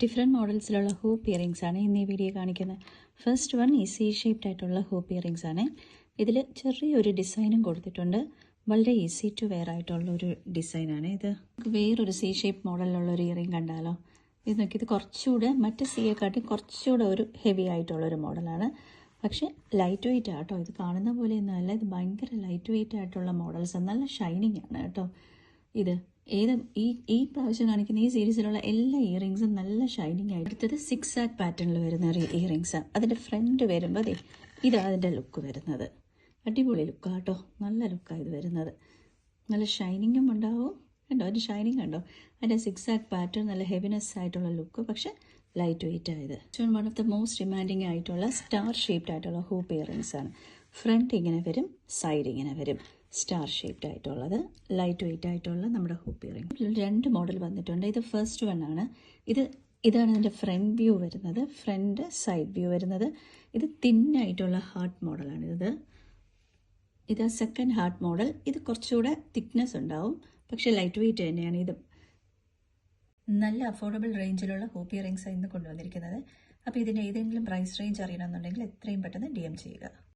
Different മോഡൽസിലുള്ള hoop earrings ആണ് ഇന്ന് ഈ വീഡിയോ കാണിക്കുന്നത്. ഫസ്റ്റ് വൺ ഈ സി ഷേപ്ഡ് ആയിട്ടുള്ള ഹൂപ്പ് ഇയറിങ്സ് ആണ്. ഇതിൽ ചെറിയൊരു ഡിസൈനും കൊടുത്തിട്ടുണ്ട്. വളരെ ഈസി ടു വെയർ ആയിട്ടുള്ള ഒരു ഡിസൈനാണ് ഇത്. വേറൊരു സി ഷേപ്പ് മോഡലിലുള്ള ഒരു ഇയറിങ് കണ്ടാലോ? ഇത് നോക്കി, ഇത് കുറച്ചുകൂടെ മറ്റേ സിയെക്കാട്ടി കുറച്ചുകൂടെ ഒരു ഹെവി ആയിട്ടുള്ളൊരു മോഡലാണ്. പക്ഷേ ലൈറ്റ് വെയിറ്റ് ആട്ടോ. ഇത് കാണുന്ന പോലെയൊന്നും അല്ല, ഇത് ഭയങ്കര ലൈറ്റ് വെയിറ്റ് ആയിട്ടുള്ള മോഡൽസ്, നല്ല ഷൈനിങ് ആണ് കേട്ടോ. ഇത് ഈ പ്രാവശ്യം കാണിക്കുന്ന ഈ സീരീസിലുള്ള എല്ലാ ഇയറിങ്സും നല്ല ഷൈനിങ് ആയിട്ട്. അടുത്തത് സിക്സ് ആക്ക് പാറ്റേണിൽ വരുന്ന ഇയറിങ്സ്. അതിൻ്റെ ഫ്രണ്ട് വരുമ്പോൾ ഇതാണ് അതിൻ്റെ ലുക്ക് വരുന്നത്. അടിപൊളി ലുക്കാണ് കേട്ടോ, നല്ല ലുക്കാണ് ഇത് വരുന്നത്. നല്ല ഷൈനിങ്ങും ഉണ്ടാവും കണ്ടോ, അതിൻ്റെ ഷൈനിങ് കണ്ടോ. അതിൻ്റെ സിക്സ് ആക്ക് പാറ്റേൺ നല്ല ഹെവിനെസ് ആയിട്ടുള്ള ലുക്ക്, പക്ഷെ ലൈറ്റ് വെയിറ്റ് ആയത്. One of the most demanding ആയിട്ടുള്ള സ്റ്റാർ ഷേപ്ഡ് ആയിട്ടുള്ള ഹൂപ്പ് ഇയറിങ്സ് ആണ്. ഫ്രണ്ട് ഇങ്ങനെ വരും, സൈഡ് ഇങ്ങനെ വരും. സ്റ്റാർ ഷേപ്ഡ് ആയിട്ടുള്ളത് ലൈറ്റ് വെയിറ്റ് ആയിട്ടുള്ള നമ്മുടെ ഹൂപ്പ് ഇയറിംഗ്. രണ്ട് മോഡൽ വന്നിട്ടുണ്ട്. ഇത് ഫസ്റ്റ് വൺ ആണ്. ഇതാണ് അതിൻ്റെ ഫ്രണ്ട് വ്യൂ വരുന്നത്, ഫ്രണ്ട് സൈഡ് വ്യൂ വരുന്നത്. ഇത് തിന്നായിട്ടുള്ള ഹാർട്ട് മോഡലാണ്. ഇത് സെക്കൻഡ് ഹാർട്ട് മോഡൽ. ഇത് കുറച്ചുകൂടെ തിക്നെസ് ഉണ്ടാവും, പക്ഷെ ലൈറ്റ് വെയിറ്റ് തന്നെയാണ്. ഇത് നല്ല അഫോർഡബിൾ റേഞ്ചിലുള്ള ഹൂപ്പ് ഇയറിങ്സ് ഇന്ന് കൊണ്ടുവന്നിരിക്കുന്നത്. അപ്പോൾ ഇതിൻ്റെ ഏതെങ്കിലും പ്രൈസ് റേഞ്ച് അറിയണമെന്നുണ്ടെങ്കിൽ എത്രയും പെട്ടെന്ന് DM ചെയ്യുക.